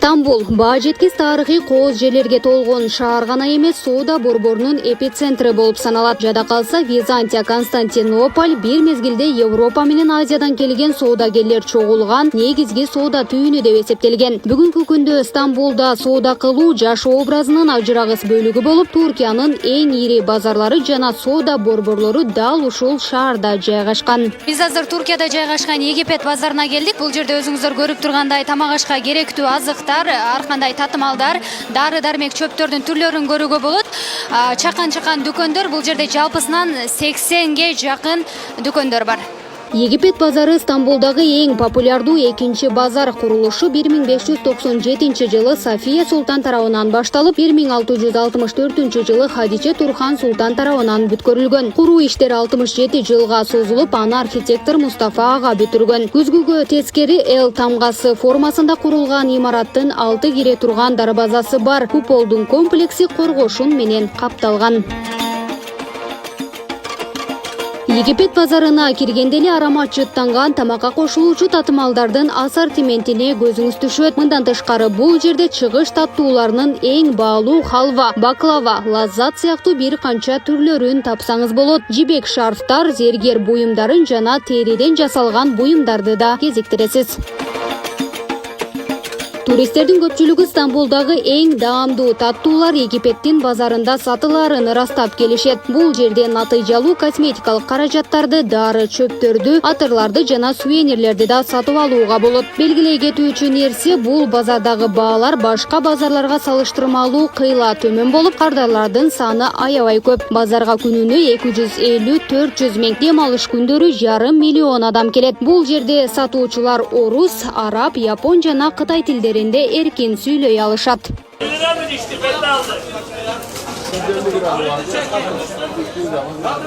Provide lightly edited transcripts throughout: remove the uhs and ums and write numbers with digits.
Стамбул баа жеткис тарыхый кооз жерлерге толгон шаар гана эмес, соода борборунун эпицентри болуп саналат. Жада калса Византия, Константинополь бир мезгилде Европа менен Азиядан келген соодагерлер чогулган негизги соода түйүнү деп эсептелген. Бүгүнкү күндө Стамбулда соода кылуу жашоо образынын ажырагыс бөлүгү болуп, Туркиянын эң ири базарлары жана соода борборлору дал ушул шаарда жайгашкан. Биз азыр Туркияда жайгашкан Египет базарына келдик. Бул жерде өзүңүздөр көрүп тургандай тамак ашка керектүү азыктар, ар кандай татымалдар, дары-дармек, чөптөрдүн түрлөрүн көрүүгө болот. Чакан дүкөндөр, бул жерде жалпысынан 80ге жакын дүкөндөр бар. Египет базары Стамбулдагы эң популярдуу экинчи базар. Курулушу 1597 жылы София султан тарабынан башталып, 1664 жылы Хадиче Турхан султан тарабынан бүткөрүлгөн. Куруу иштери 67 жылга созулуп, аны архитектор Мустафа ага бүтүргөн. Күзгүгө тескери Л тамгасы формасында курулган имараттын 6 кире турган дарбазасы бар. Куполдун комплекси коргошун менен капталган. Египет базарына киргенде эле аромат жыттанган тамакка кошулуучу татымалдардын ассортиментине көзүңүз түшөт. Мындан тышкары бул жерде чыгыш таттууларынын эң баалуу халва, баклава, лаззат сыяктуу бир канча түрлөрүн тапсаңыз болот. Жибек шарфтар, зергер буюмдарын жана териден жасалган буюмдарды да кезиктиресиз. Туристтердин көпчүлүгү Стамбулдагы эң даамдуу таттуулар Египеттин базарында сатыларын ырастап келишет. Бул жерде натыйжалуу косметикалык каражаттарды, дары, чөптөрдү, атырларды жана сувенирлерди да сатып алууга болот. Белгилей кетүүчү нерсе, бул базардагы баалар башка базарларга салыштырмалуу кыйла төмөн болуп, кардарлардын саны аябай көп. Базарга күнүнө 250–400 миң, дем алыш күндөрү 500 000 адам келет. Бул жерде сатуучулар орус, араб, япон жана кытай тилдеринде эркин сүйлөй алышат.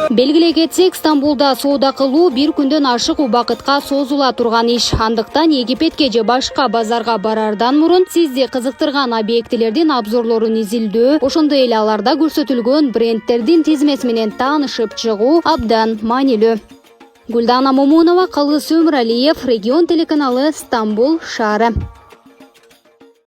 Белгилей кетсек, Стамбулда соода кылуу бир күндөн ашык убакытка созула турган иш. Андыктан Египетке же башка базарга барардан мурун сизди кызыктырган объектилердин обзорлорун изилдөө, ошондой эле аларда көрсөтүлгөн брендтердин тизмеси менен таанышып чыгуу абдан маанилүү. Гүлдана Момунова, Калыс Өмүралиев, Регион телеканалы, Стамбул шаары.